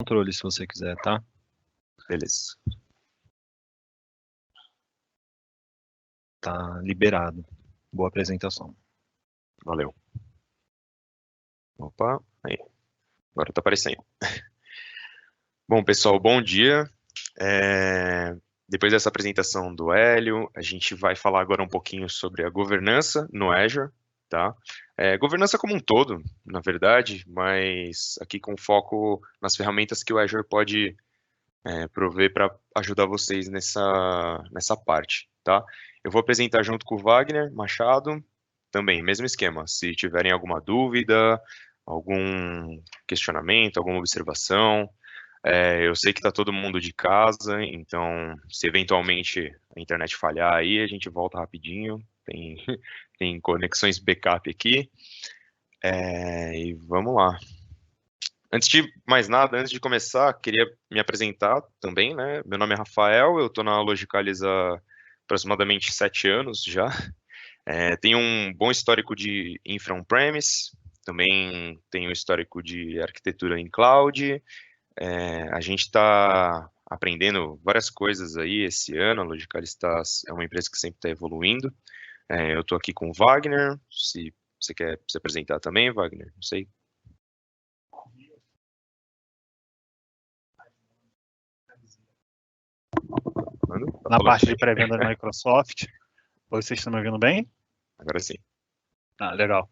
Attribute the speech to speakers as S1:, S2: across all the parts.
S1: Controle se você quiser, tá?
S2: Beleza.
S1: Tá liberado. Boa apresentação.
S2: Valeu. Opa, aí. Agora tá aparecendo. Bom, pessoal, bom dia. Depois dessa apresentação do Hélio, a gente vai falar agora um pouquinho sobre a governança no Azure, tá? Governança como um todo, na verdade, mas aqui com foco nas ferramentas que o Azure pode prover para ajudar vocês nessa parte, tá? Eu vou apresentar junto com o Wagner Machado, também, mesmo esquema. Se tiverem alguma dúvida, algum questionamento, alguma observação, eu sei que está todo mundo de casa, então se eventualmente a internet falhar aí, a gente volta rapidinho. Tem conexões backup aqui. E vamos lá. Antes de mais nada, antes de começar, queria me apresentar também, né? Meu nome é Rafael, eu estou na Logicalis há aproximadamente 7 anos já. Tenho um bom histórico de infra on-premise, também tenho histórico de arquitetura em cloud. A gente está aprendendo várias coisas aí esse ano. A Logicalis é uma empresa que sempre está evoluindo. Eu estou aqui com o Wagner. Se você quer se apresentar também, Wagner, não sei.
S1: Na parte de pré-venda da Microsoft. Vocês estão me ouvindo bem?
S2: Agora sim.
S1: Legal.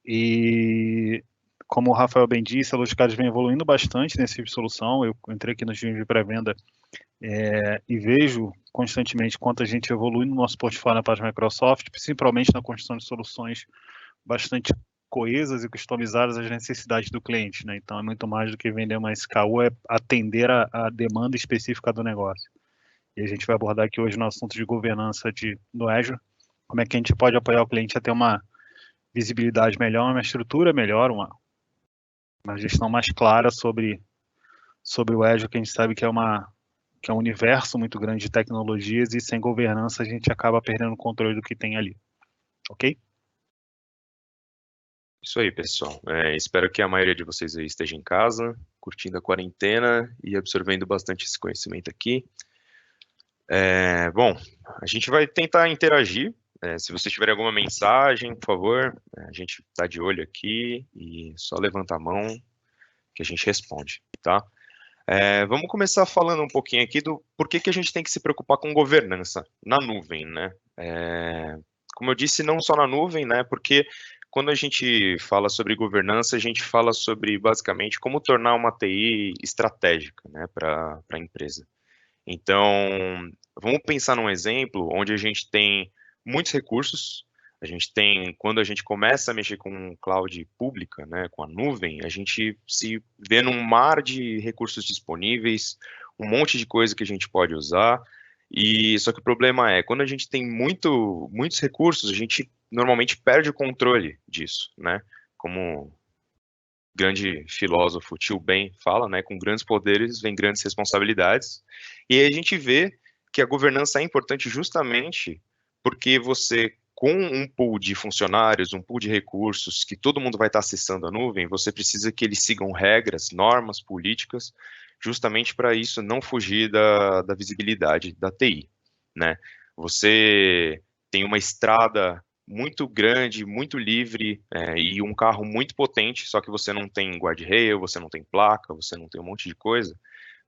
S1: E como o Rafael bem disse, a Logicalis vem evoluindo bastante nesse tipo de solução. Eu entrei aqui no time de pré-venda e vejo constantemente quanto a gente evolui no nosso portfólio na parte da Microsoft, principalmente na construção de soluções bastante coesas e customizadas às necessidades do cliente, né? Então é muito mais do que vender uma SKU, é atender a demanda específica do negócio. E a gente vai abordar aqui hoje no assunto de governança do Azure, como é que a gente pode apoiar o cliente a ter uma visibilidade melhor, uma estrutura melhor, uma gestão mais clara sobre o Azure, que a gente sabe que é um universo muito grande de tecnologias e sem governança a gente acaba perdendo o controle do que tem ali. Ok?
S2: Isso aí, pessoal. Espero que a maioria de vocês aí esteja em casa, curtindo a quarentena e absorvendo bastante esse conhecimento aqui. Bom, a gente vai tentar interagir. Se vocês tiverem alguma mensagem, por favor, a gente está de olho aqui e só levanta a mão que a gente responde, tá? Vamos começar falando um pouquinho aqui do porquê que a gente tem que se preocupar com governança na nuvem, né? Como eu disse, não só na nuvem, né? Porque quando a gente fala sobre governança, a gente fala sobre, basicamente, como tornar uma TI estratégica, né, para a empresa. Então, vamos pensar num exemplo onde a gente tem muitos recursos. A gente tem, quando a gente começa a mexer com cloud pública, né, com a nuvem, a gente se vê num mar de recursos disponíveis, um monte de coisa que a gente pode usar. E só que o problema é, quando a gente tem muitos recursos, a gente normalmente perde o controle disso, né? Como grande filósofo Tio Ben fala, né, com grandes poderes vem grandes responsabilidades. E aí a gente vê que a governança é importante justamente porque você, com um pool de funcionários, um pool de recursos, que todo mundo vai estar acessando a nuvem, você precisa que eles sigam regras, normas, políticas, justamente para isso não fugir da visibilidade da TI, né? Você tem uma estrada muito grande, muito livre e um carro muito potente, só que você não tem guardrail, você não tem placa, você não tem um monte de coisa,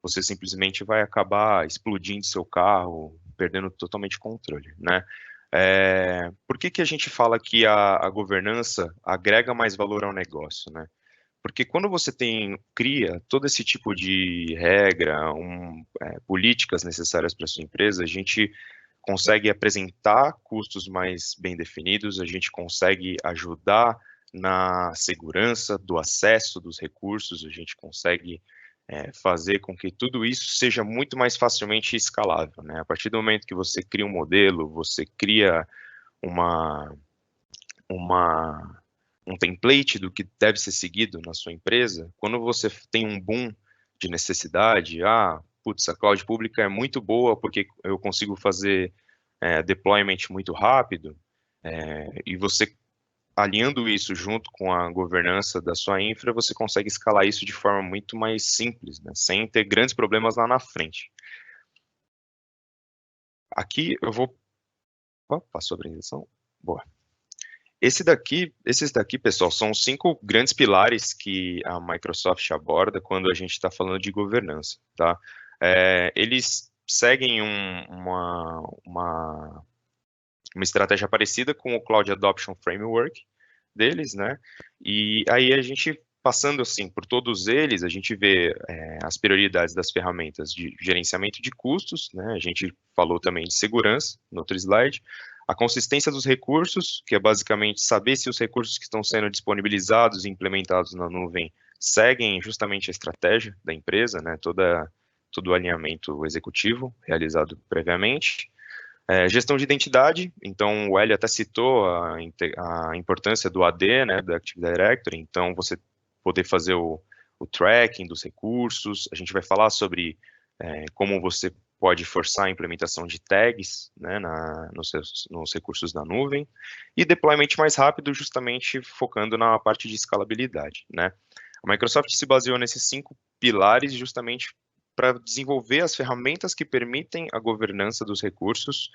S2: você simplesmente vai acabar explodindo seu carro, perdendo totalmente o controle, né? Por que a gente fala que a governança agrega mais valor ao negócio, né? Porque quando você cria todo esse tipo de regra, políticas necessárias para sua empresa, a gente consegue apresentar custos mais bem definidos, a gente consegue ajudar na segurança do acesso dos recursos, a gente consegue fazer com que tudo isso seja muito mais facilmente escalável, né? A partir do momento que você cria um modelo, você cria uma, um template do que deve ser seguido na sua empresa, quando você tem um boom de necessidade, putz, a cloud pública é muito boa porque eu consigo fazer deployment muito rápido, e você alinhando isso junto com a governança da sua infra, você consegue escalar isso de forma muito mais simples, né? Sem ter grandes problemas lá na frente. Aqui eu vou... Opa, passou a apresentação? Boa. Esses daqui, pessoal, são os 5 grandes pilares que a Microsoft aborda quando a gente está falando de governança, tá? Eles seguem uma estratégia parecida com o Cloud Adoption Framework deles, né? E aí a gente, passando assim por todos eles, a gente vê as prioridades das ferramentas de gerenciamento de custos, né? A gente falou também de segurança no outro slide. A consistência dos recursos, que é basicamente saber se os recursos que estão sendo disponibilizados e implementados na nuvem seguem justamente a estratégia da empresa, né? Todo o alinhamento executivo realizado previamente. Gestão de identidade, então o Hélio até citou a importância do AD, né, do Active Directory, então você poder fazer o tracking dos recursos, a gente vai falar sobre como você pode forçar a implementação de tags, né, nos recursos da nuvem, e deployment mais rápido, justamente focando na parte de escalabilidade, né. A Microsoft se baseou nesses 5 pilares justamente para desenvolver as ferramentas que permitem a governança dos recursos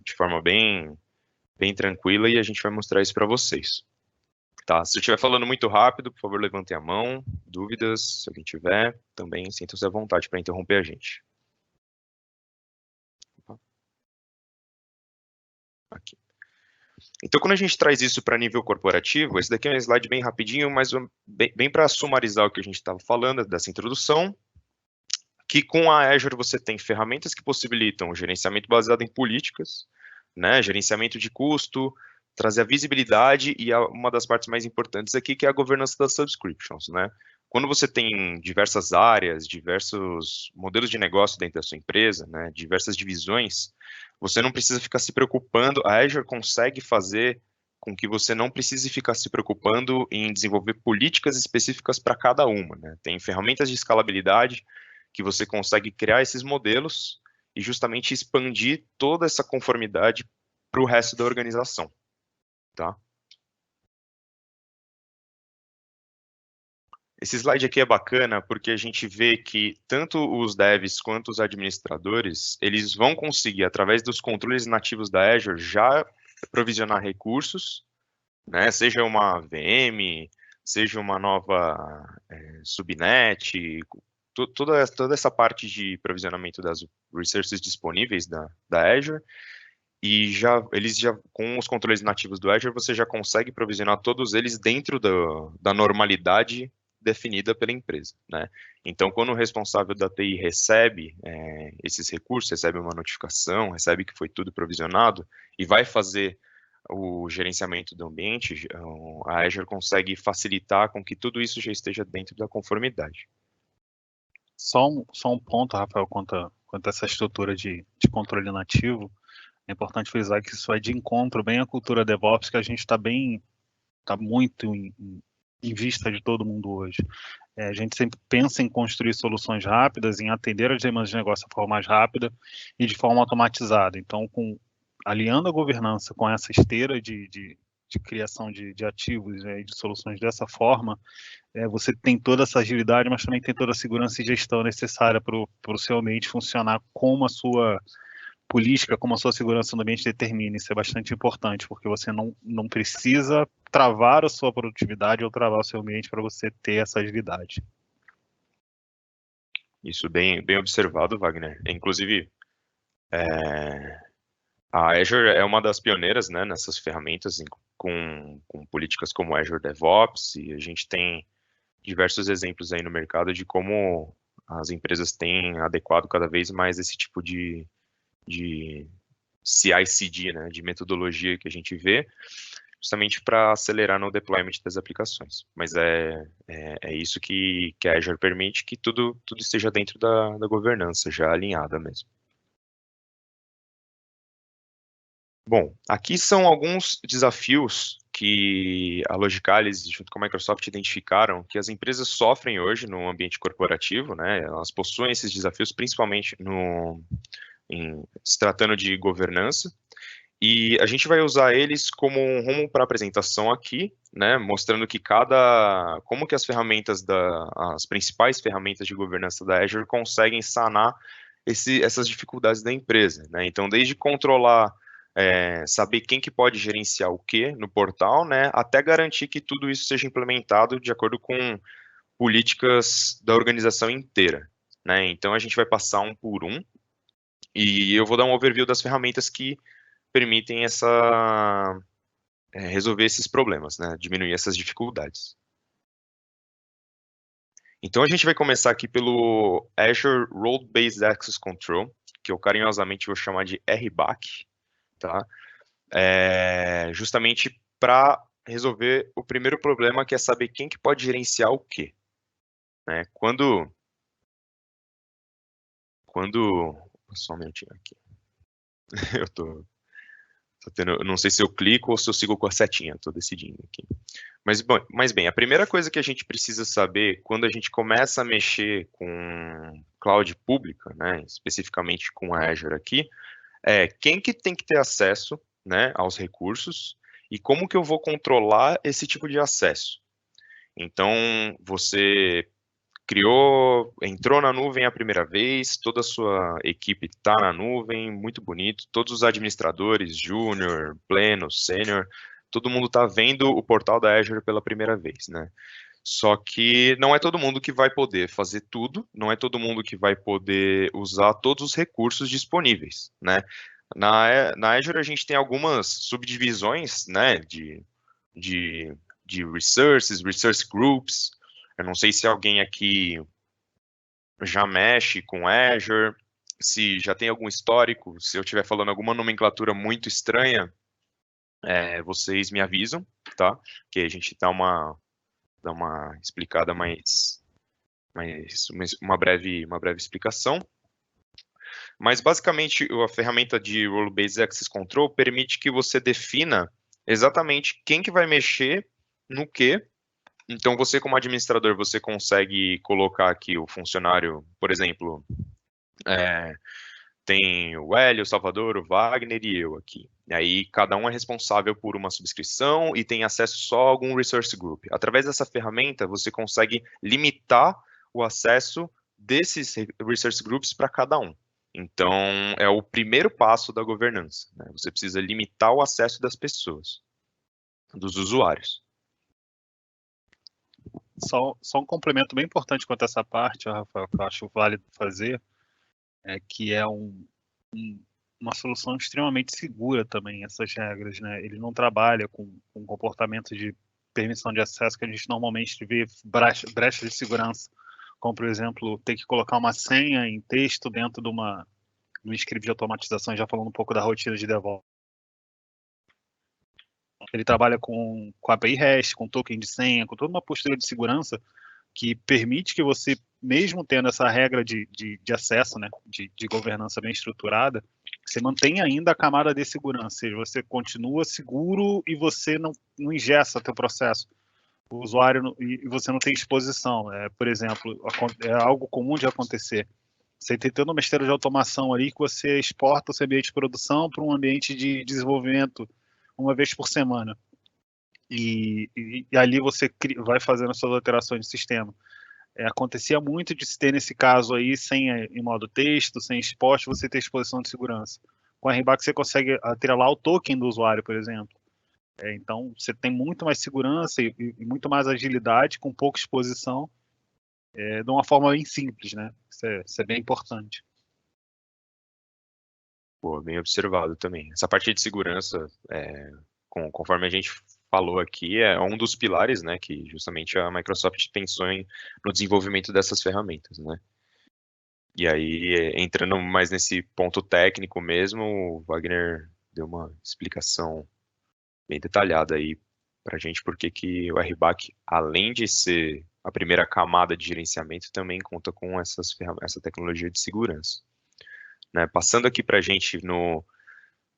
S2: de forma bem tranquila, e a gente vai mostrar isso para vocês. Tá? Se eu estiver falando muito rápido, por favor, levantem a mão. Dúvidas, se alguém tiver, também sintam-se à vontade para interromper a gente. Aqui. Então, quando a gente traz isso para nível corporativo, esse daqui é um slide bem rapidinho, mas bem para sumarizar o que a gente estava falando, dessa introdução, que com a Azure você tem ferramentas que possibilitam o gerenciamento baseado em políticas, né, gerenciamento de custo, trazer a visibilidade e uma das partes mais importantes aqui, que é a governança das subscriptions, né. Quando você tem diversas áreas, diversos modelos de negócio dentro da sua empresa, né, diversas divisões, você não precisa ficar se preocupando, a Azure consegue fazer com que você não precise ficar se preocupando em desenvolver políticas específicas para cada uma, né. Tem ferramentas de escalabilidade que você consegue criar esses modelos e justamente expandir toda essa conformidade para o resto da organização, tá? Esse slide aqui é bacana porque a gente vê que tanto os devs quanto os administradores, eles vão conseguir, através dos controles nativos da Azure, já provisionar recursos, né? Seja uma VM, seja uma nova subnet, toda essa parte de provisionamento das resources disponíveis da Azure, e com os controles nativos do Azure, você já consegue provisionar todos eles dentro da normalidade definida pela empresa, né? Então, quando o responsável da TI recebe esses recursos, recebe uma notificação, recebe que foi tudo provisionado e vai fazer o gerenciamento do ambiente, a Azure consegue facilitar com que tudo isso já esteja dentro da conformidade.
S1: Só um ponto, Rafael, quanto a essa estrutura de controle nativo. É importante frisar que isso é de encontro bem à cultura DevOps, que a gente está muito em vista de todo mundo hoje. A gente sempre pensa em construir soluções rápidas, em atender as demandas de negócio de forma mais rápida e de forma automatizada. Então, aliando a governança com essa esteira de criação de ativos e de soluções dessa forma, você tem toda essa agilidade, mas também tem toda a segurança e gestão necessária para o seu ambiente funcionar como a sua política, como a sua segurança no ambiente determina. Isso é bastante importante, porque você não precisa travar a sua produtividade ou travar o seu ambiente para você ter essa agilidade.
S2: Isso bem observado, Wagner. Inclusive, a Azure é uma das pioneiras, né, nessas ferramentas com políticas como Azure DevOps, e a gente tem diversos exemplos aí no mercado de como as empresas têm adequado cada vez mais esse tipo de CI/CD, né, de metodologia que a gente vê, justamente para acelerar no deployment das aplicações. Mas é isso que a Azure permite, que tudo esteja dentro da governança, já alinhada mesmo. Bom, aqui são alguns desafios que a Logicalis, junto com a Microsoft, identificaram que as empresas sofrem hoje no ambiente corporativo, né? Elas possuem esses desafios principalmente se tratando de governança, E a gente vai usar eles como um rumo para apresentação aqui, né, mostrando que como que as ferramentas as principais ferramentas de governança da Azure conseguem sanar essas dificuldades da empresa, né? Então, desde controlar, saber quem que pode gerenciar o que no portal, né, até garantir que tudo isso seja implementado de acordo com políticas da organização inteira, né? Então, a gente vai passar um por um e eu vou dar um overview das ferramentas que permitem resolver esses problemas, né? Diminuir essas dificuldades. Então, a gente vai começar aqui pelo Azure Role Based Access Control, que eu carinhosamente vou chamar de RBAC, tá? Justamente para resolver o primeiro problema, que é saber quem que pode gerenciar o quê, né? Só um minutinho aqui. Eu não sei se eu clico ou se eu sigo com a setinha, estou decidindo aqui. Mas bem, a primeira coisa que a gente precisa saber quando a gente começa a mexer com cloud pública, né, especificamente com a Azure aqui, é quem que tem que ter acesso, né, aos recursos e como que eu vou controlar esse tipo de acesso. Então, você entrou na nuvem a primeira vez, toda a sua equipe está na nuvem, muito bonito, todos os administradores, júnior, pleno, sênior, todo mundo está vendo o portal da Azure pela primeira vez, né? Só que não é todo mundo que vai poder fazer tudo, não é todo mundo que vai poder usar todos os recursos disponíveis, né? Na Azure a gente tem algumas subdivisões, né, de resource groups. Eu não sei se alguém aqui já mexe com Azure, se já tem algum histórico, se eu estiver falando alguma nomenclatura muito estranha, vocês me avisam, tá? Que a gente dá uma explicada uma breve explicação. Mas basicamente a ferramenta de Role Based Access Control permite que você defina exatamente quem que vai mexer no quê. Então, você como administrador, você consegue colocar aqui o funcionário, por exemplo, tem o Hélio, o Salvador, o Wagner e eu aqui. E aí, cada um é responsável por uma subscrição e tem acesso só a algum resource group. Através dessa ferramenta, você consegue limitar o acesso desses resource groups para cada um. Então, é o primeiro passo da governança, né? Você precisa limitar o acesso das pessoas, dos usuários.
S1: Só um complemento bem importante quanto a essa parte, Rafael, que eu acho válido fazer, que é uma solução extremamente segura também, essas regras, né? Ele não trabalha com comportamento de permissão de acesso que a gente normalmente vê brechas de segurança, como, por exemplo, ter que colocar uma senha em texto dentro de um script de automatização, já falando um pouco da rotina de DevOps. Ele trabalha com API REST, com token de senha, com toda uma postura de segurança que permite que você, mesmo tendo essa regra de acesso, né, de governança bem estruturada, você mantenha ainda a camada de segurança, ou seja, você continua seguro e você não ingessa teu processo. O usuário e você não tem exposição. Por exemplo, é algo comum de acontecer. Você tem toda uma esteira de automação ali que você exporta o seu ambiente de produção para um ambiente de desenvolvimento uma vez por semana. E ali você vai fazendo as suas alterações de sistema. Acontecia muito de se ter nesse caso aí, em modo texto, sem exposto, você ter exposição de segurança. Com a RBAC você consegue atrelar o token do usuário, por exemplo. Então você tem muito mais segurança e muito mais agilidade com pouca exposição, de uma forma bem simples, né? Isso é bem importante.
S2: Pô, bem observado também. Essa parte de segurança, conforme a gente falou aqui, é um dos pilares, né, que justamente a Microsoft pensou no desenvolvimento dessas ferramentas, né. E aí, entrando mais nesse ponto técnico mesmo, o Wagner deu uma explicação bem detalhada aí para a gente, porque que o RBAC, além de ser a primeira camada de gerenciamento, também conta com essa tecnologia de segurança. Né? Passando aqui para a gente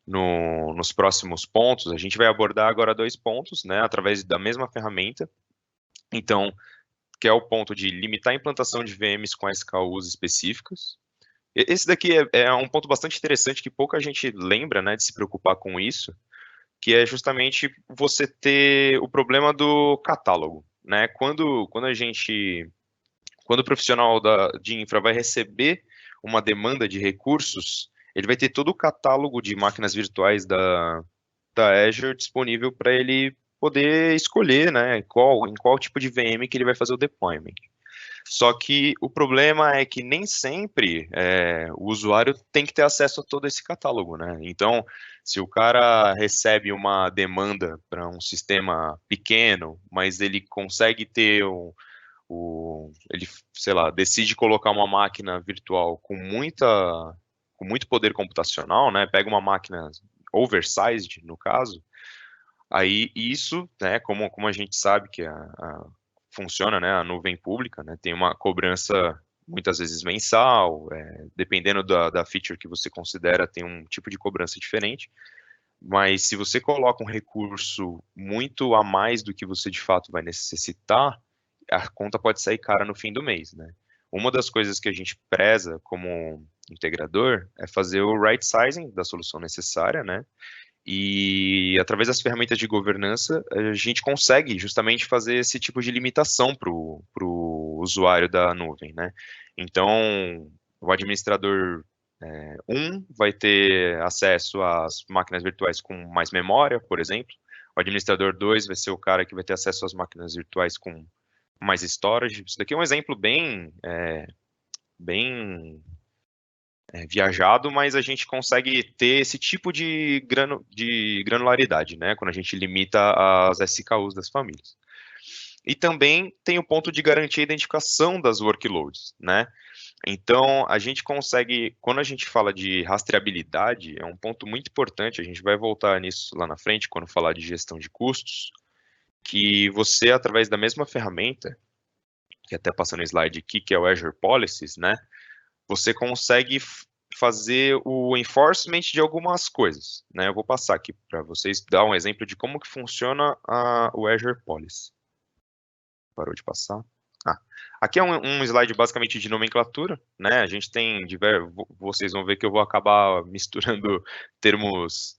S2: nos próximos pontos, a gente vai abordar agora 2 pontos, né, através da mesma ferramenta. Então, que é o ponto de limitar a implantação de VMs com SKUs específicas. Esse daqui é um ponto bastante interessante que pouca gente lembra, né, de se preocupar com isso, que é justamente você ter o problema do catálogo, né? Quando o profissional de infra vai receber uma demanda de recursos, ele vai ter todo o catálogo de máquinas virtuais da Azure disponível para ele poder escolher, né, em qual tipo de VM que ele vai fazer o deployment. Só que o problema é que nem sempre o usuário tem que ter acesso a todo esse catálogo, né? Então, se o cara recebe uma demanda para um sistema pequeno, mas ele consegue ter ele, sei lá, decide colocar uma máquina virtual com muito poder computacional, né? Pega uma máquina oversized, no caso, aí isso, né, como a gente sabe que funciona, né, a nuvem pública, né, tem uma cobrança muitas vezes mensal, dependendo da feature que você considera, tem um tipo de cobrança diferente, mas se você coloca um recurso muito a mais do que você de fato vai necessitar, a conta pode sair cara no fim do mês, né? Uma das coisas que a gente preza como integrador é fazer o right sizing da solução necessária, né? E através das ferramentas de governança, a gente consegue justamente fazer esse tipo de limitação para o usuário da nuvem, né? Então, o administrador 1 vai ter acesso às máquinas virtuais com mais memória, por exemplo. O administrador 2 vai ser o cara que vai ter acesso às máquinas virtuais com mais storage. Isso daqui é um exemplo bem viajado, mas a gente consegue ter esse tipo de granularidade, né? Quando a gente limita as SKUs das famílias. E também tem o ponto de garantir a identificação das workloads, né? Então, a gente consegue, quando a gente fala de rastreabilidade, é um ponto muito importante, a gente vai voltar nisso lá na frente, quando falar de gestão de custos, que você, através da mesma ferramenta, que até passando o slide aqui, que é o Azure Policies, né? Você consegue fazer o enforcement de algumas coisas, né? Eu vou passar aqui para vocês dar um exemplo de como que funciona o Azure Policy. Parou de passar. Aqui é um slide basicamente de nomenclatura, né? A gente tem vocês vão ver que eu vou acabar misturando termos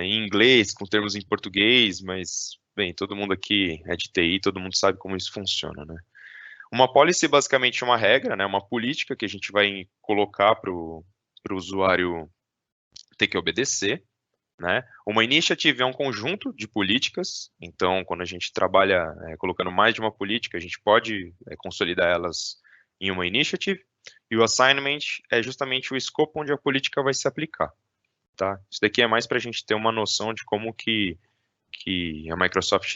S2: em inglês com termos em português, mas bem, todo mundo aqui é de TI, todo mundo sabe como isso funciona, né? Uma policy basicamente é uma regra, né, uma política que a gente vai colocar para o usuário ter que obedecer, né? Uma initiative é um conjunto de políticas, então quando a gente trabalha colocando mais de uma política, a gente pode consolidar elas em uma initiative, e o assignment é justamente o escopo onde a política vai se aplicar, tá? Isso daqui é mais para a gente ter uma noção de como que a Microsoft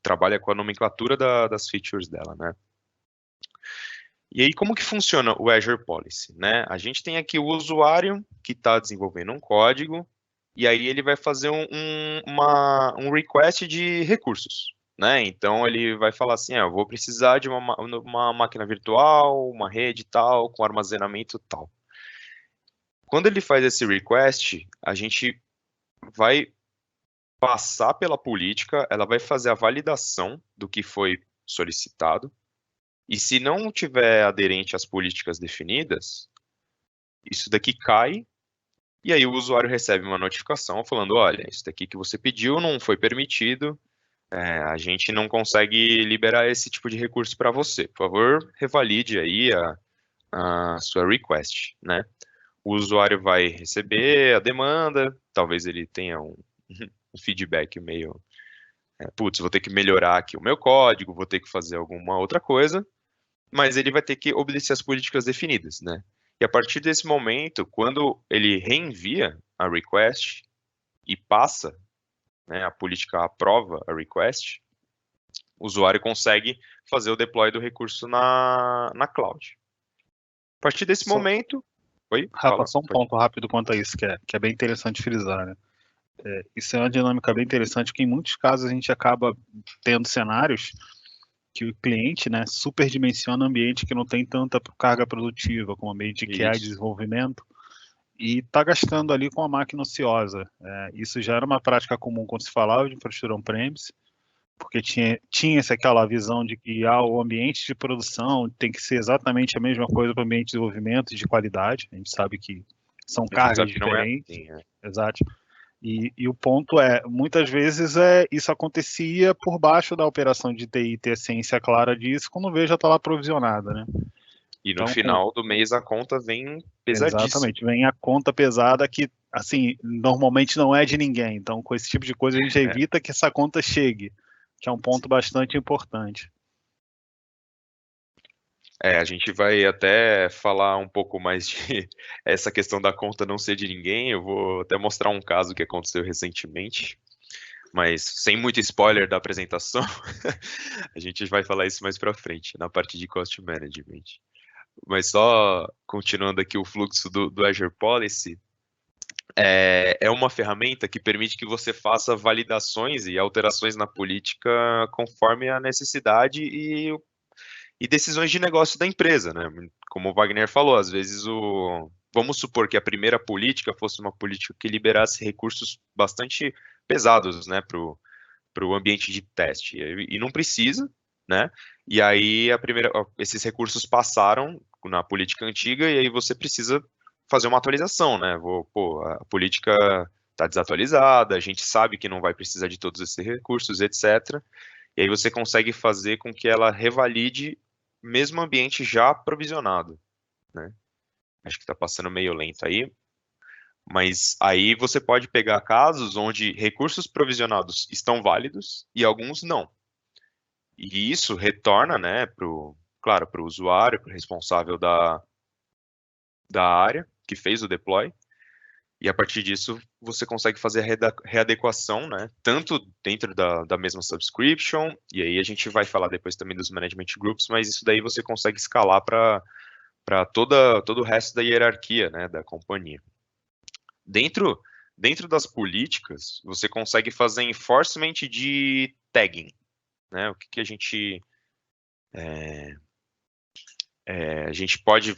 S2: trabalha com a nomenclatura das features dela, né? E aí, como que funciona o Azure Policy, né? A gente tem aqui o usuário que está desenvolvendo um código, e aí ele vai fazer um request de recursos, né? Então, ele vai falar assim, eu vou precisar de uma máquina virtual, uma rede tal, com armazenamento tal. Quando ele faz esse request, a gente vai passar pela política, ela vai fazer a validação do que foi solicitado, e se não tiver aderente às políticas definidas, isso daqui cai, e aí o usuário recebe uma notificação falando, olha, isso daqui que você pediu não foi permitido, a gente não consegue liberar esse tipo de recurso para você. Por favor, revalide aí a sua request, né? O usuário vai receber a demanda, talvez ele tenha um feedback meio, putz, vou ter que melhorar aqui o meu código, vou ter que fazer alguma outra coisa, mas ele vai ter que obedecer às políticas definidas, né? E a partir desse momento, quando ele reenvia a request e passa, né, a política aprova a request, o usuário consegue fazer o deploy do recurso na cloud. A partir desse momento... Oi?
S1: Rafa,
S2: Fala.
S1: só um ponto rápido quanto a isso, que é bem interessante frisar, né? Isso é uma dinâmica bem interessante, que em muitos casos a gente acaba tendo cenários que o cliente, né, superdimensiona ambiente que não tem tanta carga produtiva, como ambiente de QA e desenvolvimento, e está gastando ali com a máquina ociosa. Isso já era uma prática comum quando se falava de infraestrutura on-premise, porque tinha-se aquela visão de que o ambiente de produção tem que ser exatamente a mesma coisa para o ambiente de desenvolvimento de qualidade. A gente sabe que são
S2: A gente
S1: cargas
S2: sabe que não é
S1: diferentes,
S2: assim,
S1: exato. E o ponto muitas vezes isso acontecia por baixo da operação de TI ter ciência clara disso, quando vê já está lá provisionada, né?
S2: E no
S1: Então,
S2: final do mês a conta vem pesadíssima.
S1: exatamente, vem a conta pesada que, assim, normalmente não é de ninguém. Então, com esse tipo de coisa, a gente
S2: É,
S1: evita que essa conta chegue, que é um ponto bastante importante.
S2: a gente vai até falar um pouco mais de essa questão da conta não ser de ninguém. Eu vou até mostrar um caso que aconteceu recentemente, mas sem muito spoiler da apresentação. A gente vai falar isso mais para frente, na parte de cost management. Mas só continuando aqui o fluxo do Azure Policy, é uma ferramenta que permite que você faça validações e alterações na política conforme a necessidade e decisões de negócio da empresa, né? Como o Wagner falou, às vezes vamos supor que a primeira política fosse uma política que liberasse recursos bastante pesados, né, para o ambiente de teste, e não precisa, né? E aí esses recursos passaram na política antiga e aí você precisa fazer uma atualização, né? A política está desatualizada, a gente sabe que não vai precisar de todos esses recursos, etc. E aí você consegue fazer com que ela revalide mesmo ambiente já provisionado, né? Acho que está passando meio lento aí. Mas aí você pode pegar casos onde recursos provisionados estão válidos e alguns não. E isso retorna, né, claro, para o usuário, para o responsável da área que fez o deploy. E a partir disso, você consegue fazer a readequação, né? Tanto dentro da mesma subscription, e aí a gente vai falar depois também dos management groups, mas isso daí você consegue escalar para todo o resto da hierarquia, né, da companhia. Dentro das políticas, você consegue fazer enforcement de tagging, né? O que a gente pode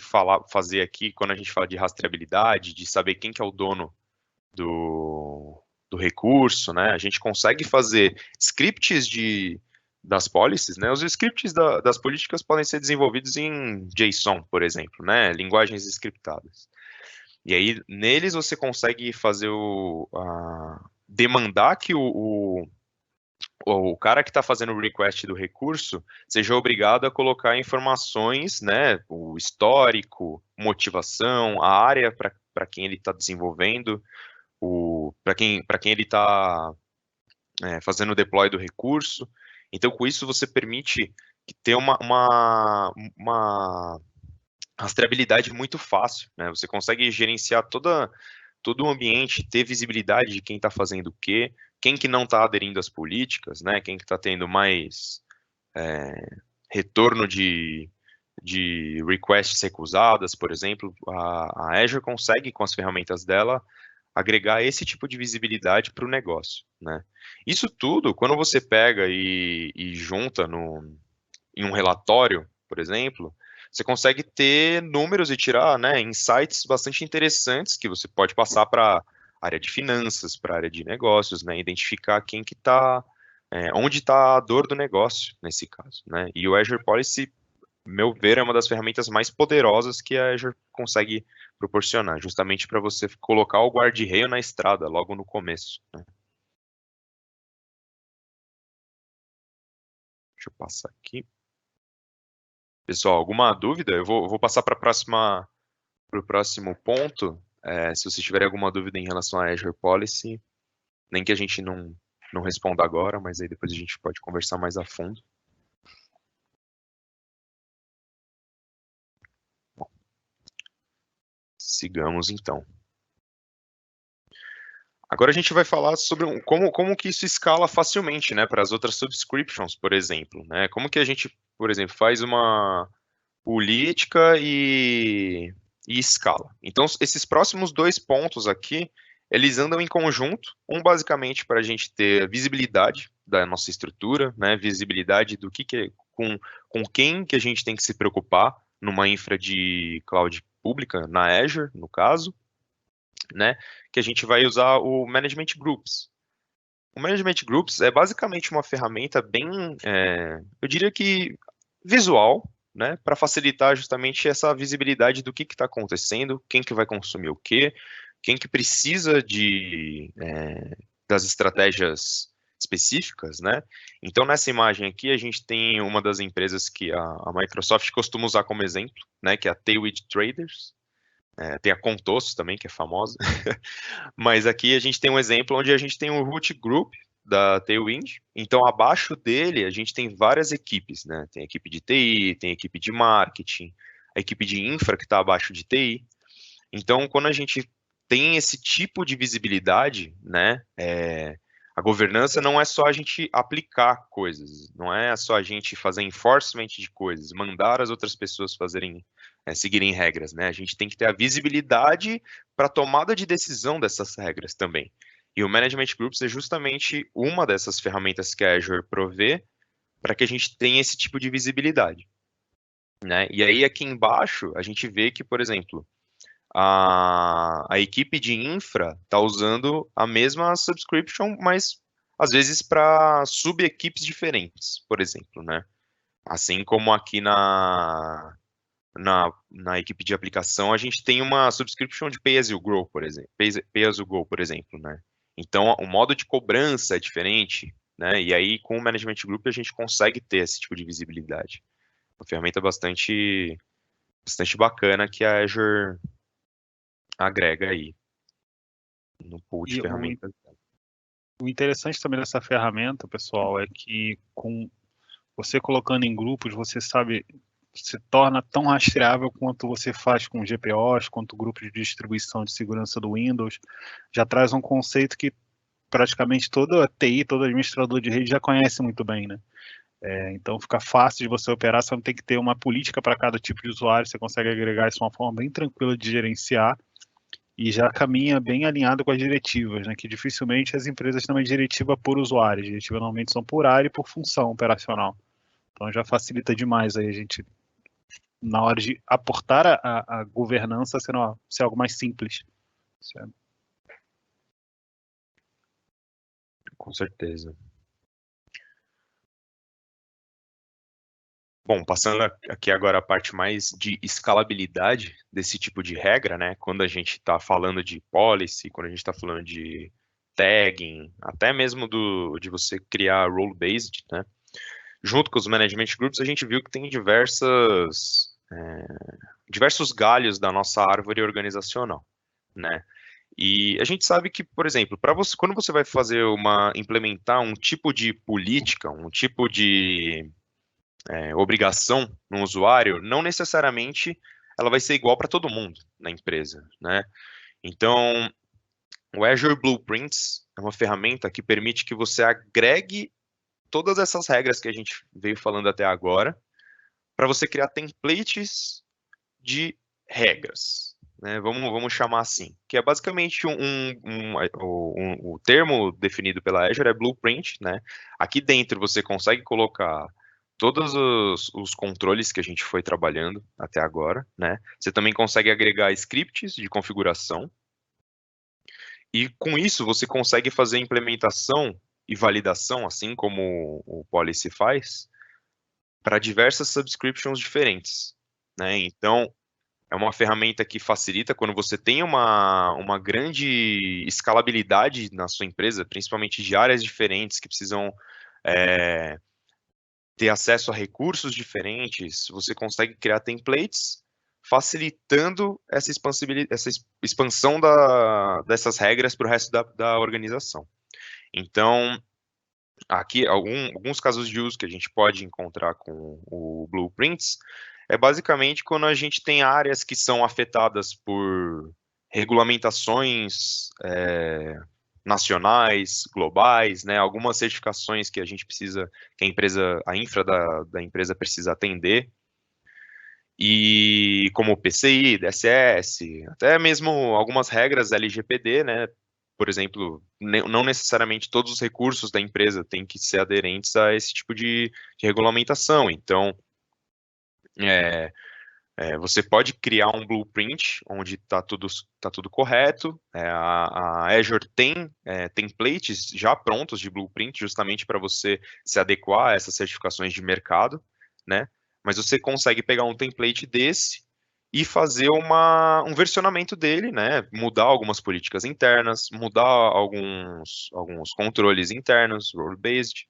S2: fazer aqui quando a gente fala de rastreabilidade, de saber quem que é o dono do recurso, né? A gente consegue fazer scripts das policies, né? Os scripts das políticas podem ser desenvolvidos em JSON, por exemplo, né? Linguagens scriptadas. E aí, neles você consegue fazer demandar que o cara que está fazendo o request do recurso seja obrigado a colocar informações, né, o histórico, motivação, a área para quem ele está desenvolvendo, para quem ele está fazendo o deploy do recurso. Então, com isso, você permite ter uma rastreabilidade muito fácil, né? Você consegue gerenciar todo o ambiente, ter visibilidade de quem está fazendo o quê, quem que não está aderindo às políticas, né? Quem que está tendo mais retorno de requests recusadas, por exemplo. A Azure consegue, com as ferramentas dela, agregar esse tipo de visibilidade para o negócio, né? Isso tudo, quando você pega e junta em um relatório, por exemplo, você consegue ter números e tirar, né, insights bastante interessantes que você pode passar para a área de finanças, para a área de negócios, né, identificar quem que está, onde está a dor do negócio nesse caso, né? E o Azure Policy, meu ver, é uma das ferramentas mais poderosas que a Azure consegue proporcionar, justamente para você colocar o guarda-reio na estrada logo no começo, né? Deixa eu passar aqui. Pessoal, alguma dúvida? Eu vou passar para o próximo ponto. Se vocês tiverem alguma dúvida em relação à Azure Policy, nem que a gente não responda agora, mas aí depois a gente pode conversar mais a fundo. Bom, sigamos então. Agora a gente vai falar sobre como que isso escala facilmente, né, para as outras subscriptions, por exemplo, né? Como que a gente, por exemplo, faz uma política e escala. Então, esses próximos dois pontos aqui, eles andam em conjunto, basicamente para a gente ter visibilidade da nossa estrutura, né, visibilidade do com quem que a gente tem que se preocupar numa infra de cloud pública, na Azure, no caso, né, que a gente vai usar o Management Groups. o Management Groups é basicamente uma ferramenta bem, eu diria que visual, né, para facilitar justamente essa visibilidade do que está acontecendo, quem que vai consumir o quê, quem que precisa das estratégias específicas, né? Então, nessa imagem aqui, a gente tem uma das empresas que a Microsoft costuma usar como exemplo, né, que é a Tailwind Traders. Tem a Contoso também, que é famosa. Mas aqui a gente tem um exemplo onde a gente tem um root group da Tailwind. Então, abaixo dele, a gente tem várias equipes, né? Tem a equipe de TI, tem a equipe de marketing, a equipe de infra que está abaixo de TI. Então, quando a gente tem esse tipo de visibilidade, né? A governança não é só a gente aplicar coisas, não é só a gente fazer enforcement de coisas, mandar as outras pessoas seguirem regras, né? A gente tem que ter a visibilidade para a tomada de decisão dessas regras também. E o Management Groups é justamente uma dessas ferramentas que a Azure provê para que a gente tenha esse tipo de visibilidade, né? E aí aqui embaixo a gente vê que, por exemplo, a equipe de infra está usando a mesma subscription, mas às vezes para sub-equipes diferentes, por exemplo, né? Assim como aqui na equipe de aplicação, a gente tem uma subscription de Pay as you grow, por exemplo, Pay as you go, por exemplo, né? Então, o modo de cobrança é diferente, né? E aí, com o Management Group, a gente consegue ter esse tipo de visibilidade. Uma ferramenta bastante bacana que a Azure agrega aí no pool de
S1: E
S2: ferramentas.
S1: o interessante também dessa ferramenta, pessoal, é que com você colocando em grupos, você sabe, se torna tão rastreável quanto você faz com GPOs, quanto grupos de distribuição de segurança do Windows. Já traz um conceito que praticamente toda TI, todo administrador de rede já conhece muito bem, né? Então fica fácil de você operar, você não tem que ter uma política para cada tipo de usuário, você consegue agregar isso de uma forma bem tranquila de gerenciar e já caminha bem alinhado com as diretivas, né? Que dificilmente as empresas têm uma diretiva por usuário, as diretivas normalmente são por área e por função operacional. Então já facilita demais aí a gente, na hora de aportar a governança, ser algo mais simples. Certo?
S2: Com certeza. Bom, passando aqui agora a parte mais de escalabilidade desse tipo de regra, né? Quando a gente está falando de policy, quando a gente está falando de tagging, até mesmo de você criar role-based, né? Junto com os management groups, a gente viu que tem diversos galhos da nossa árvore organizacional, né? E a gente sabe que, por exemplo, quando você vai implementar um tipo de política, um tipo de obrigação no usuário, não necessariamente ela vai ser igual para todo mundo na empresa, né? Então, o Azure Blueprints é uma ferramenta que permite que você agregue todas essas regras que a gente veio falando até agora, para você criar templates de regras, né? Vamos chamar assim, que é basicamente o termo definido pela Azure é Blueprint, né? Aqui dentro você consegue colocar todos os controles que a gente foi trabalhando até agora, né? Você também consegue agregar scripts de configuração e com isso você consegue fazer implementação e validação, assim como o Policy faz, para diversas subscriptions diferentes, né? Então, é uma ferramenta que facilita quando você tem uma grande escalabilidade na sua empresa, principalmente de áreas diferentes que precisam ter acesso a recursos diferentes, você consegue criar templates facilitando essa expansão dessas regras para o resto da organização. Então, aqui, alguns casos de uso que a gente pode encontrar com o Blueprints é basicamente quando a gente tem áreas que são afetadas por regulamentações nacionais, globais, né? Algumas certificações que a gente precisa, que a infra da empresa precisa atender, e como PCI, DSS, até mesmo algumas regras LGPD, né? Por exemplo, não necessariamente todos os recursos da empresa têm que ser aderentes a esse tipo de regulamentação. Então, Você pode criar um blueprint onde está tudo correto. A Azure tem templates já prontos de blueprint, justamente para você se adequar a essas certificações de mercado, né? Mas você consegue pegar um template desse e fazer um versionamento dele, né? Mudar algumas políticas internas, mudar alguns controles internos, role-based,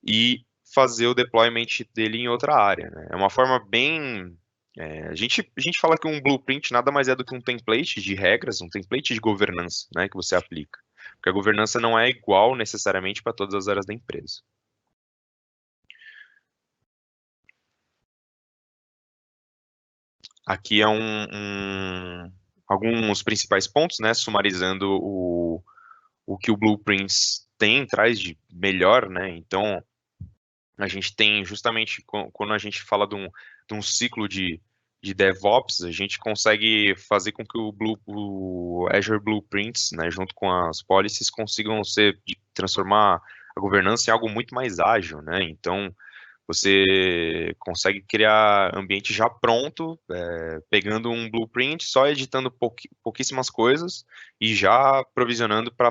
S2: e fazer o deployment dele em outra área, né? É uma forma bem... a gente fala que um blueprint nada mais é do que um template de regras, um template de governança, né, que você aplica. Porque a governança não é igual necessariamente para todas as áreas da empresa. Aqui é alguns principais pontos, né, sumarizando o que o Blueprints traz de melhor, né? Então, a gente tem justamente quando a gente fala de um ciclo de DevOps, a gente consegue fazer com que o Azure Blueprints, né, junto com as policies, consigam transformar a governança em algo muito mais ágil, né? Então, você consegue criar ambiente já pronto, pegando um blueprint, só editando pouquíssimas coisas e já provisionando para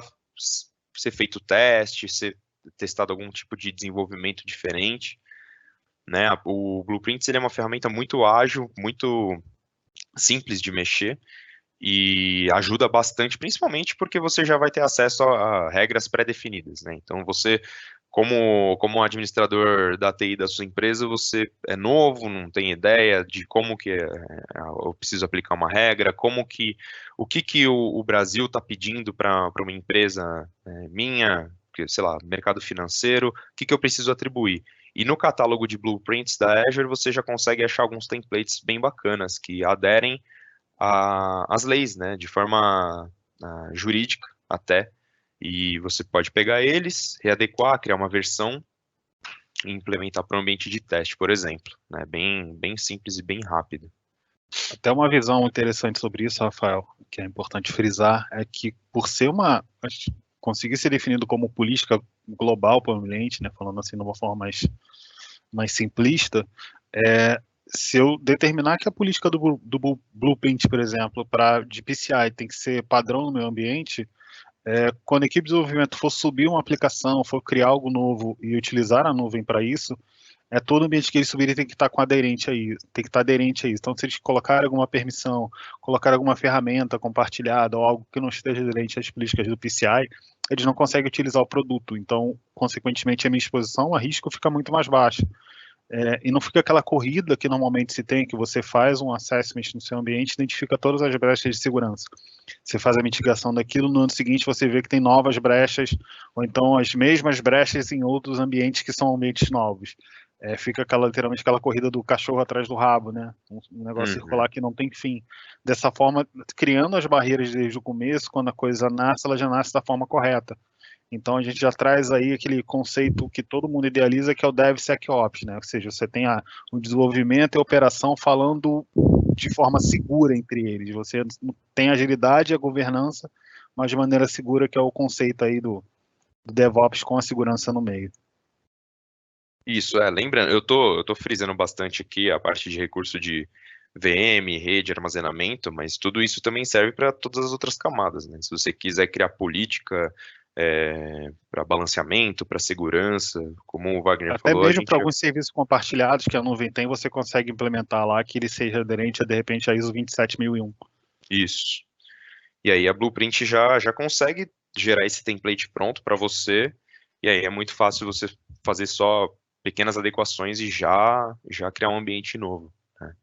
S2: ser feito teste, ser testado algum tipo de desenvolvimento diferente, né? O Blueprints ele é uma ferramenta muito ágil, muito simples de mexer e ajuda bastante, principalmente porque você já vai ter acesso a regras pré-definidas, né? Então você, como administrador da TI da sua empresa, você é novo, não tem ideia de como que eu preciso aplicar uma regra, o que o Brasil está pedindo para uma empresa minha, sei lá, mercado financeiro, o que eu preciso atribuir. E no catálogo de blueprints da Azure, você já consegue achar alguns templates bem bacanas que aderem às leis, né, de forma jurídica até. E você pode pegar eles, readequar, criar uma versão e implementar para o ambiente de teste, por exemplo. Né, bem simples e bem rápido.
S1: Até uma visão interessante sobre isso, Rafael, que é importante frisar, é que por ser conseguir ser definido como política global para o ambiente, né, falando assim de uma forma mais simplista, se eu determinar que a política do Blueprint, por exemplo, de PCI tem que ser padrão no meu ambiente, quando a equipe de desenvolvimento for subir uma aplicação, for criar algo novo e utilizar a nuvem para isso, todo o ambiente que eles subirem tem que estar aderente a isso, tem que estar aderente a isso. Então, se eles colocarem alguma permissão, colocar alguma ferramenta compartilhada ou algo que não esteja aderente às políticas do PCI, eles não conseguem utilizar o produto. Então, consequentemente, a minha exposição a risco fica muito mais baixa. E não fica aquela corrida que normalmente se tem, que você faz um assessment no seu ambiente, identifica todas as brechas de segurança. Você faz a mitigação daquilo, no ano seguinte você vê que tem novas brechas, ou então as mesmas brechas em outros ambientes que são ambientes novos. Fica literalmente aquela corrida do cachorro atrás do rabo, né? Um negócio circular que não tem fim. Dessa forma, criando as barreiras desde o começo, quando a coisa nasce, ela já nasce da forma correta. Então a gente já traz aí aquele conceito que todo mundo idealiza, que é o DevSecOps, né? Ou seja, você tem o desenvolvimento e a operação falando de forma segura entre eles. Você tem a agilidade e a governança, mas de maneira segura, que é o conceito aí do DevOps com a segurança no meio.
S2: Isso, lembrando, eu tô frisando bastante aqui a parte de recurso de VM, rede, armazenamento, mas tudo isso também serve para todas as outras camadas, né? Se você quiser criar política para balanceamento, para segurança, como o Wagner
S1: Até
S2: falou,
S1: mesmo para alguns serviços compartilhados que a nuvem tem, você consegue implementar lá que ele seja aderente a, de repente, a ISO 27001.
S2: Isso. E aí a Blueprint já consegue gerar esse template pronto para você, e aí é muito fácil você fazer só pequenas adequações e já criar um ambiente novo. Né?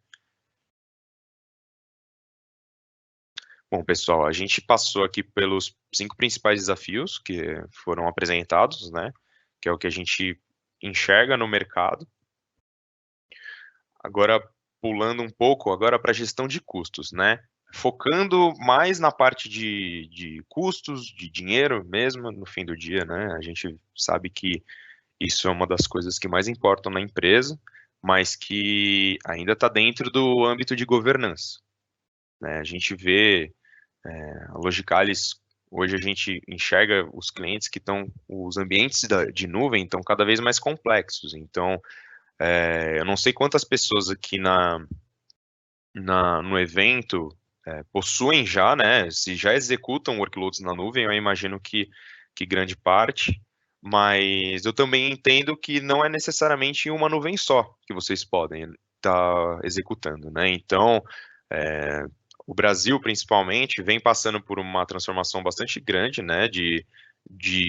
S2: Bom, pessoal, a gente passou aqui pelos 5 principais desafios que foram apresentados, né? Que é o que a gente enxerga no mercado. Agora, pulando um pouco agora para a gestão de custos, né? Focando mais na parte de custos, de dinheiro mesmo, no fim do dia, né? A gente sabe que isso é uma das coisas que mais importam na empresa, mas que ainda está dentro do âmbito de governança. Né? A gente vê a Logicalis, hoje a gente enxerga os clientes que estão, os ambientes de nuvem estão cada vez mais complexos. Então, eu não sei quantas pessoas aqui no evento possuem já, né, se já executam workloads na nuvem, eu imagino que grande parte, mas eu também entendo que não é necessariamente em uma nuvem só que vocês podem estar executando, né? Então, o Brasil, principalmente, vem passando por uma transformação bastante grande, né, de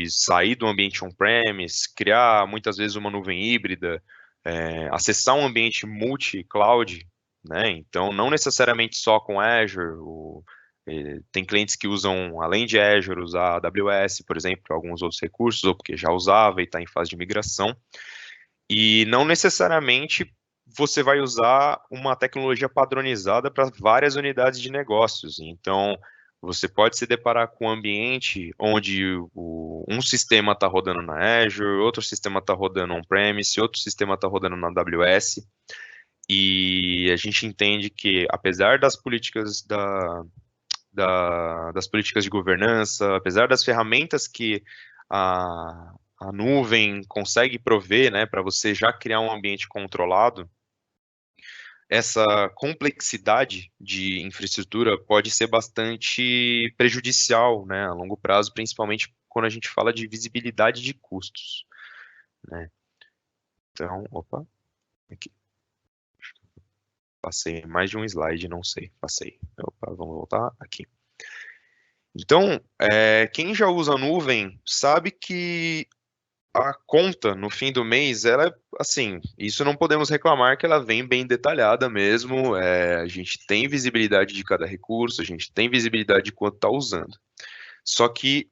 S2: sair do ambiente on-premise, criar muitas vezes uma nuvem híbrida, acessar um ambiente multi-cloud, né? Então, não necessariamente só com Azure. Tem clientes que usam, além de Azure, usar AWS, por exemplo, alguns outros recursos, ou porque já usava e está em fase de migração. E não necessariamente você vai usar uma tecnologia padronizada para várias unidades de negócios. Então, você pode se deparar com um ambiente onde um sistema está rodando na Azure, outro sistema está rodando on-premise, outro sistema está rodando na AWS. E a gente entende que, apesar das políticas das políticas de governança, apesar das ferramentas que a nuvem consegue prover, né, para você já criar um ambiente controlado, essa complexidade de infraestrutura pode ser bastante prejudicial, né, a longo prazo, principalmente quando a gente fala de visibilidade de custos, né? Então, opa, aqui. Passei mais de um slide, não sei, passei. Opa, vamos voltar aqui. Então, quem já usa nuvem sabe que a conta no fim do mês, ela, assim, isso não podemos reclamar que ela vem bem detalhada mesmo. A gente tem visibilidade de cada recurso, a gente tem visibilidade de quanto está usando. Só que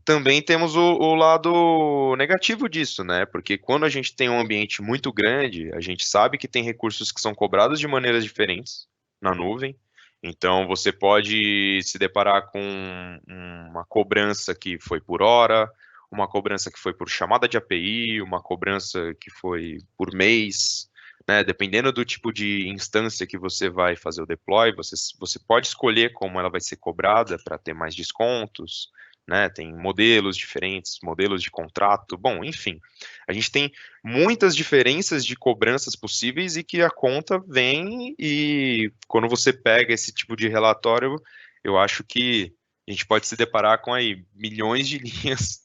S2: também temos o lado negativo disso, né? Porque quando a gente tem um ambiente muito grande, a gente sabe que tem recursos que são cobrados de maneiras diferentes na nuvem. Então, você pode se deparar com uma cobrança que foi por hora, uma cobrança que foi por chamada de API, uma cobrança que foi por mês, né? Dependendo do tipo de instância que você vai fazer o deploy, você pode escolher como ela vai ser cobrada para ter mais descontos, né? Tem modelos diferentes, modelos de contrato, bom, enfim. A gente tem muitas diferenças de cobranças possíveis e que a conta vem e quando você pega esse tipo de relatório, eu acho que a gente pode se deparar com aí milhões de linhas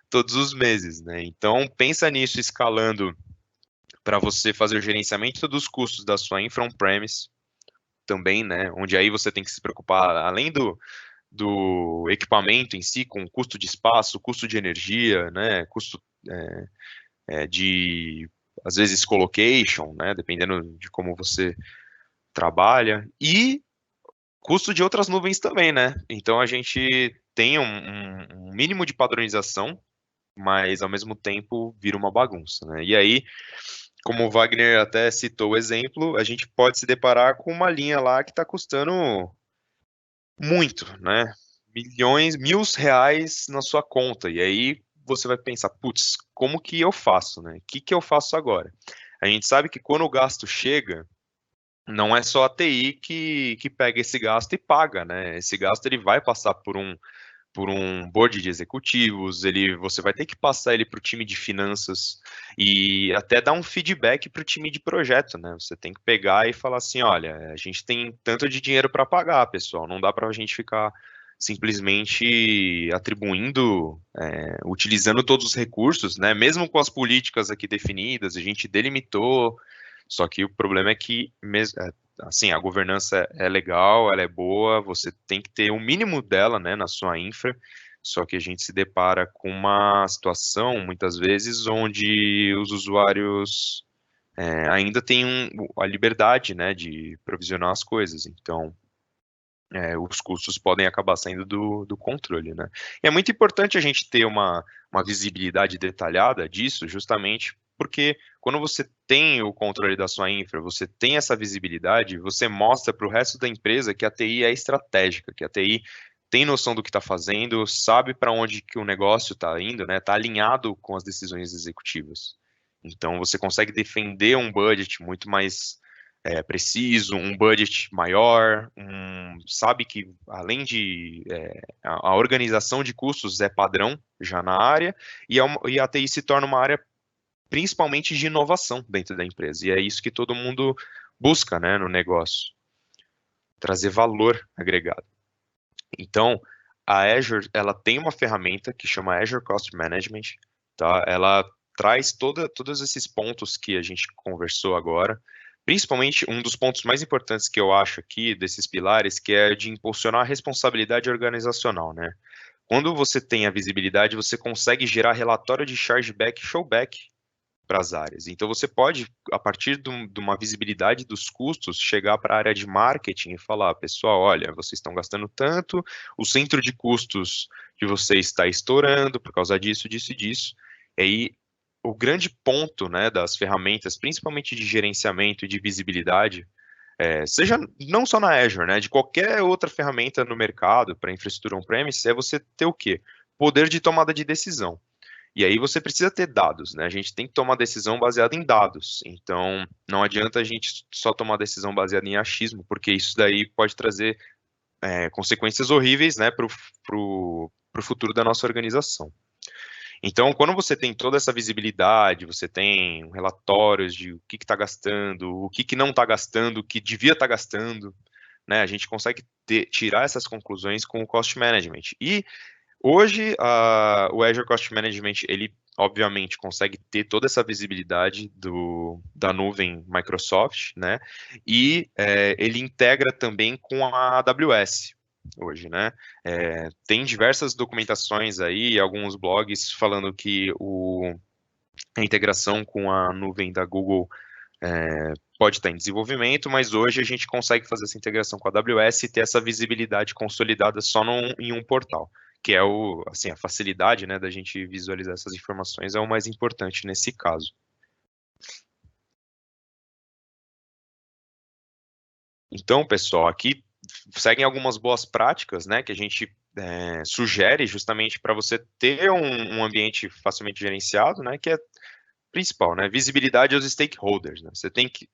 S2: todos os meses, né? Então, pensa nisso escalando para você fazer o gerenciamento dos custos da sua infra on-premise também, né? Onde aí você tem que se preocupar, além do equipamento em si, com o custo de espaço, custo de energia, né, custo de, às vezes, colocation, né, dependendo de como você trabalha, e custo de outras nuvens também, né? Então a gente tem um mínimo de padronização, mas ao mesmo tempo vira uma bagunça, né? E aí, como o Wagner até citou o exemplo, a gente pode se deparar com uma linha lá que está custando muito, né? Milhões, R$ 1.000 na sua conta. E aí você vai pensar, putz, como que eu faço, né? O que eu faço agora? A gente sabe que quando o gasto chega, não é só a TI que pega esse gasto e paga, né? Esse gasto ele vai passar por um board de executivos, você vai ter que passar ele para o time de finanças e até dar um feedback para o time de projeto, né? Você tem que pegar e falar assim, olha, a gente tem tanto de dinheiro para pagar, pessoal, não dá para a gente ficar simplesmente atribuindo, utilizando todos os recursos, né? Mesmo com as políticas aqui definidas, a gente delimitou, só que o problema é que assim, a governança é legal, ela é boa, você tem que ter o mínimo dela, né, na sua infra, só que a gente se depara com uma situação, muitas vezes, onde os usuários ainda têm a liberdade, né, de provisionar as coisas, então os custos podem acabar saindo do controle, né. E é muito importante a gente ter uma visibilidade detalhada disso, justamente porque quando você tem o controle da sua infra, você tem essa visibilidade, você mostra para o resto da empresa que a TI é estratégica, que a TI tem noção do que está fazendo, sabe para onde que o negócio está indo, né? Está alinhado com as decisões executivas. Então você consegue defender um budget muito mais preciso, um budget maior, sabe que além de a organização de custos é padrão já na área e a TI se torna uma área principalmente de inovação dentro da empresa. E é isso que todo mundo busca, né, no negócio. trazer valor agregado. Então, a Azure, ela tem uma ferramenta que chama Azure Cost Management, tá? Ela traz todos esses pontos que a gente conversou agora, principalmente um dos pontos mais importantes que eu acho aqui, desses pilares, que é de impulsionar a responsabilidade organizacional, né? Quando você tem a visibilidade, você consegue gerar relatório de chargeback e showback para as áreas. Então, você pode, a partir de uma visibilidade dos custos, chegar para a área de marketing e falar, pessoal, olha, vocês estão gastando tanto, o centro de custos de vocês está estourando por causa disso, disso e disso. E aí, o grande ponto, né, das ferramentas, principalmente de gerenciamento e de visibilidade, seja não só na Azure, né, de qualquer outra ferramenta no mercado para infraestrutura on-premise, é você ter o quê? Poder de tomada de decisão. E aí você precisa ter dados, né? A gente tem que tomar decisão baseada em dados. Então, não adianta a gente só tomar decisão baseada em achismo, porque isso daí pode trazer consequências horríveis, né, para o futuro da nossa organização. Então, quando você tem toda essa visibilidade, você tem relatórios de o que está gastando, o que não está gastando, o que devia estar gastando, né? A gente consegue tirar essas conclusões com o cost management. E hoje, o Azure Cost Management, ele obviamente consegue ter toda essa visibilidade da nuvem Microsoft, né? E ele integra também com a AWS hoje, né? Tem diversas documentações aí, alguns blogs falando que a integração com a nuvem da Google pode estar em desenvolvimento, mas hoje a gente consegue fazer essa integração com a AWS e ter essa visibilidade consolidada só em um portal, que é assim, a facilidade, né, da gente visualizar essas informações é o mais importante nesse caso. Então, pessoal, aqui seguem algumas boas práticas, né, que a gente sugere justamente para você ter um ambiente facilmente gerenciado, né, que é principal, né, visibilidade aos stakeholders, né, você tem que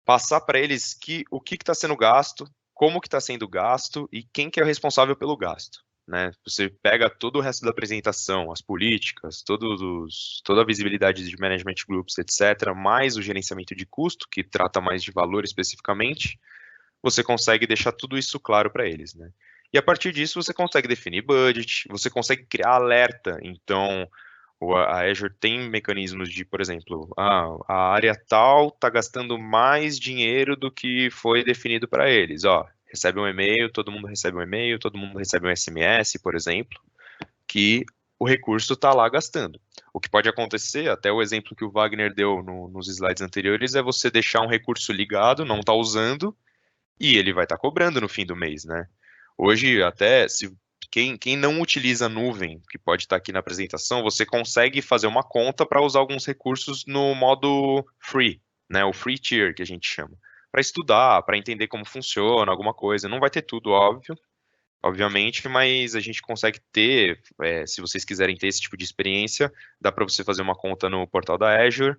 S2: passar para eles o que está sendo gasto, como que está sendo gasto e quem que é o responsável pelo gasto, né? Você pega todo o resto da apresentação, as políticas, toda a visibilidade de management groups, etc., mais o gerenciamento de custo, que trata mais de valor especificamente, você consegue deixar tudo isso claro para eles, né? E a partir disso você consegue definir budget, você consegue criar alerta, então a Azure tem mecanismos de, por exemplo, a área tal está gastando mais dinheiro do que foi definido para eles. Ó, recebe um e-mail, todo mundo recebe um e-mail, todo mundo recebe um SMS, por exemplo, que o recurso está lá gastando. O que pode acontecer, até o exemplo que o Wagner deu nos slides anteriores, é você deixar um recurso ligado, não está usando, e ele vai estar cobrando no fim do mês, né? Hoje, até, se quem não utiliza nuvem, que pode estar aqui na apresentação, você consegue fazer uma conta para usar alguns recursos no modo free, né? O free tier, que a gente chama. Para estudar, para entender como funciona, alguma coisa. Não vai ter tudo, óbvio, obviamente, mas a gente consegue ter, se vocês quiserem ter esse tipo de experiência, dá para você fazer uma conta no portal da Azure,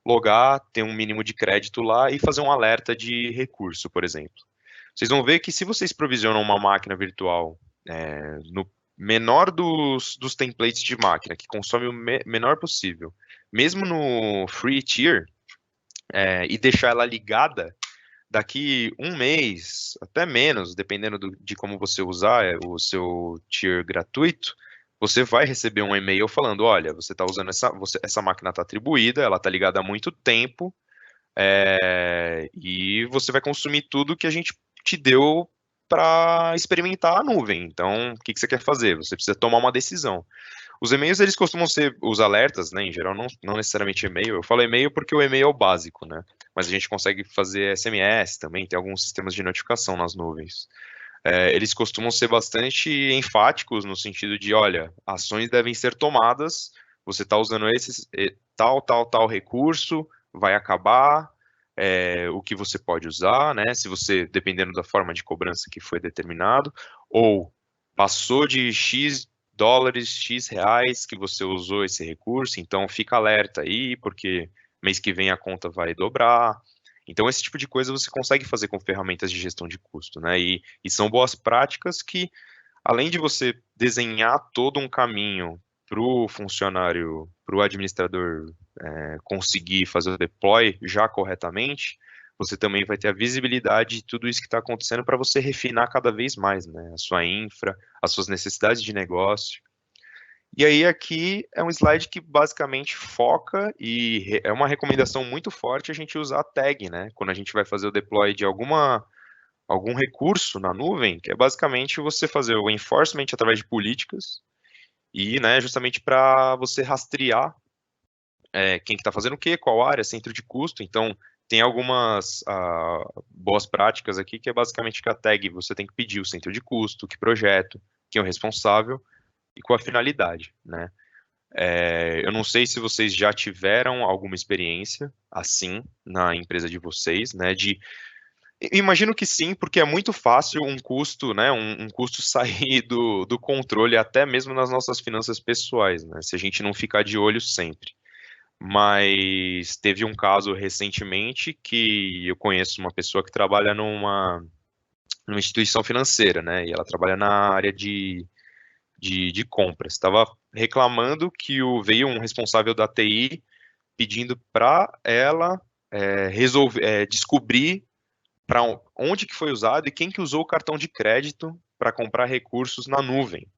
S2: logar, ter um mínimo de crédito lá e fazer um alerta de recurso, por exemplo. Vocês vão ver que se vocês provisionam uma máquina virtual no menor dos templates de máquina, que consome o menor possível, mesmo no free tier, e deixar ela ligada, daqui um mês, até menos, dependendo de como você usar o seu tier gratuito, você vai receber um e-mail falando, olha, você está usando essa máquina está atribuída, ela está ligada há muito tempo, e você vai consumir tudo que a gente te deu para experimentar a nuvem. Então, o que você quer fazer? Você precisa tomar uma decisão. Os e-mails, eles costumam ser, os alertas, né, em geral, não necessariamente e-mail. Eu falo e-mail porque o e-mail é o básico, né? Mas a gente consegue fazer SMS também, tem alguns sistemas de notificação nas nuvens. Eles costumam ser bastante enfáticos no sentido de, olha, ações devem ser tomadas, você está usando tal recurso, vai acabar, o que você pode usar, né? Se você, dependendo da forma de cobrança que foi determinado, ou passou de X dólares, X reais que você usou esse recurso, então fica alerta aí, porque mês que vem a conta vai dobrar. Então, esse tipo de coisa você consegue fazer com ferramentas de gestão de custo, né? E são boas práticas que, além de você desenhar todo um caminho para o funcionário, para o administrador conseguir fazer o deploy já corretamente, você também vai ter a visibilidade de tudo isso que está acontecendo para você refinar cada vez mais, né? A sua infra, as suas necessidades de negócio. E aí aqui é um slide que basicamente foca e é uma recomendação muito forte a gente usar a tag, né? Quando a gente vai fazer o deploy de algum recurso na nuvem, que é basicamente você fazer o enforcement através de políticas e, né, justamente para você rastrear quem que está fazendo o quê, qual área, centro de custo. Então, tem algumas boas práticas aqui, que é basicamente que a tag você tem que pedir o centro de custo, que projeto, quem é o responsável e com a finalidade, né? Eu não sei se vocês já tiveram alguma experiência assim na empresa de vocês, né? Imagino que sim, porque é muito fácil um custo, né? Um custo sair do controle, até mesmo nas nossas finanças pessoais, né? Se a gente não ficar de olho sempre. Mas teve um caso recentemente que eu conheço uma pessoa que trabalha numa instituição financeira, né? E ela trabalha na área de compras. Estava reclamando que veio um responsável da TI pedindo para ela descobrir para onde que foi usado e quem que usou o cartão de crédito para comprar recursos na nuvem.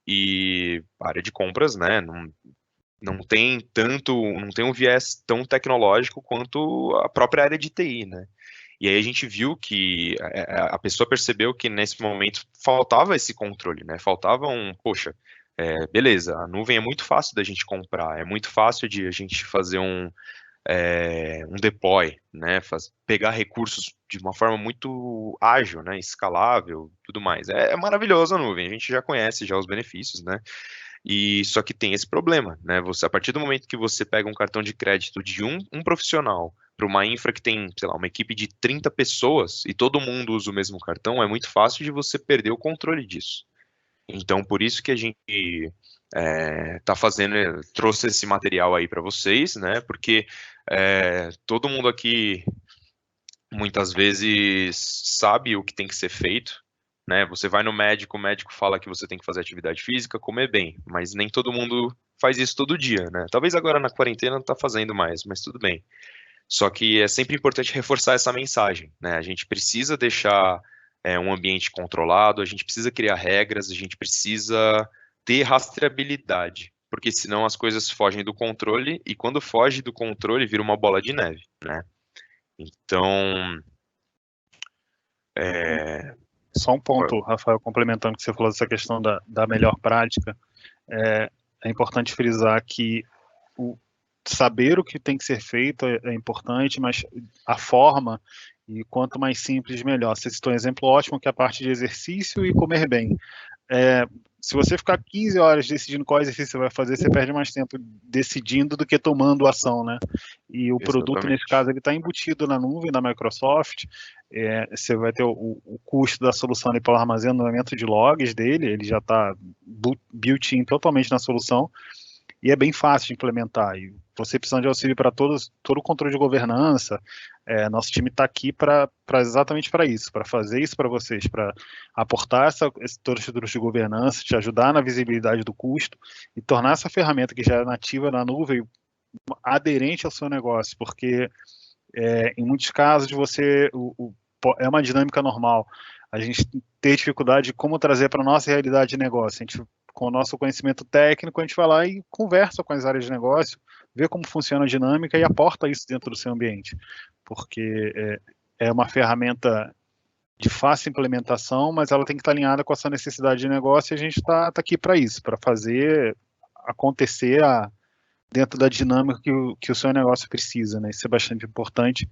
S2: E a área de compras, né? Não tem um viés tão tecnológico quanto a própria área de TI, né? E aí a gente viu que a pessoa percebeu que nesse momento faltava esse controle, né? Faltava poxa, beleza, a nuvem é muito fácil da gente comprar, é muito fácil de a gente fazer um deploy, né? Pegar recursos de uma forma muito ágil, né? Escalável, tudo mais. É maravilhoso a nuvem, a gente já conhece já os benefícios, né? E só que tem esse problema, né? A partir do momento que você pega um cartão de crédito de um profissional para uma infra que tem, sei lá, uma equipe de 30 pessoas e todo mundo usa o mesmo cartão, é muito fácil de você perder o controle disso. Então, por isso que a gente trouxe esse material aí para vocês, né? Porque todo mundo aqui muitas vezes sabe o que tem que ser feito, né? Você vai no médico, o médico fala que você tem que fazer atividade física, comer bem, mas nem todo mundo faz isso todo dia, né? Talvez agora na quarentena não tá fazendo mais, mas tudo bem. Só que é sempre importante reforçar essa mensagem, né? A gente precisa deixar um ambiente controlado, a gente precisa criar regras, a gente precisa ter rastreabilidade, porque senão as coisas fogem do controle e quando foge do controle vira uma bola de neve, né? Então,
S1: Só um ponto, Rafael, complementando o que você falou dessa questão da melhor prática, é importante frisar que saber o que tem que ser feito é importante, mas a forma, e quanto mais simples, melhor. Você citou um exemplo ótimo, que é a parte de exercício e comer bem. Se você ficar 15 horas decidindo qual exercício você vai fazer, você perde mais tempo decidindo do que tomando ação, né? E o produto, nesse caso, ele está embutido na nuvem da Microsoft. Você vai ter o custo da solução para o armazenamento de logs dele, ele já está built-in totalmente na solução, e é bem fácil de implementar. E você precisando de auxílio para todo o controle de governança, nosso time está aqui exatamente para isso, para fazer isso para vocês, para aportar toda a estrutura de governança, te ajudar na visibilidade do custo e tornar essa ferramenta que já é nativa na nuvem aderente ao seu negócio, porque em muitos casos é uma dinâmica normal. A gente ter dificuldade de como trazer para a nossa realidade de negócio. A gente, com o nosso conhecimento técnico, a gente vai lá e conversa com as áreas de negócio, vê como funciona a dinâmica e aporta isso dentro do seu ambiente. Porque é uma ferramenta de fácil implementação, mas ela tem que estar alinhada com a sua necessidade de negócio e a gente está aqui para isso, para fazer acontecer dentro da dinâmica que o seu negócio precisa, né? Isso é bastante importante.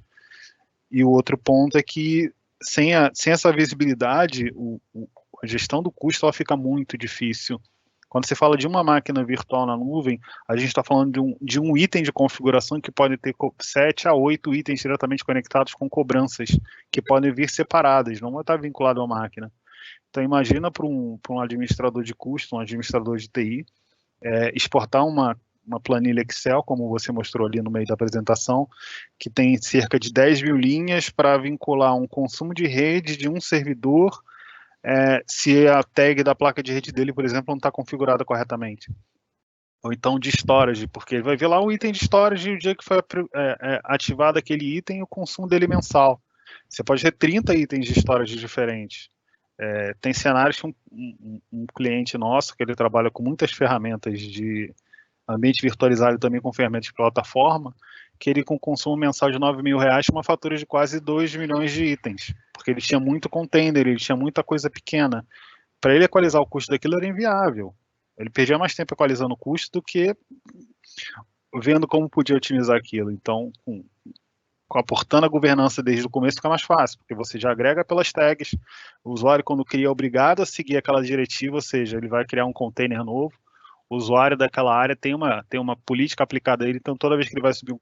S1: E o outro ponto é que sem essa visibilidade, a gestão do custo ela fica muito difícil. Quando você fala de uma máquina virtual na nuvem, a gente está falando de um item de configuração que pode ter 7 a 8 itens diretamente conectados com cobranças, que podem vir separadas, não vai estar vinculado à máquina. Então, imagina para um administrador de custo, um administrador de TI, exportar uma planilha Excel, como você mostrou ali no meio da apresentação, que tem cerca de 10 mil linhas para vincular um consumo de rede de um servidor, se a tag da placa de rede dele, por exemplo, não está configurada corretamente. ou então de storage, porque ele vai ver lá o item de storage e o dia que foi ativado aquele item e o consumo dele mensal. Você pode ter 30 itens de storage diferentes. Tem cenários que um cliente nosso, que ele trabalha com muitas ferramentas de ambiente virtualizado e também com ferramentas de plataforma, que ele com consumo mensal de R$9.000 tinha uma fatura de quase 2 milhões de itens, porque ele tinha muito container, ele tinha muita coisa pequena. Para ele equalizar o custo daquilo era inviável. Ele perdia mais tempo equalizando o custo do que vendo como podia otimizar aquilo. Então, aportando a governança desde o começo fica mais fácil, porque você já agrega pelas tags, o usuário quando cria é obrigado a seguir aquela diretiva, ou seja, ele vai criar um container novo, o usuário daquela área tem uma política aplicada a ele, então toda vez que ele vai subir um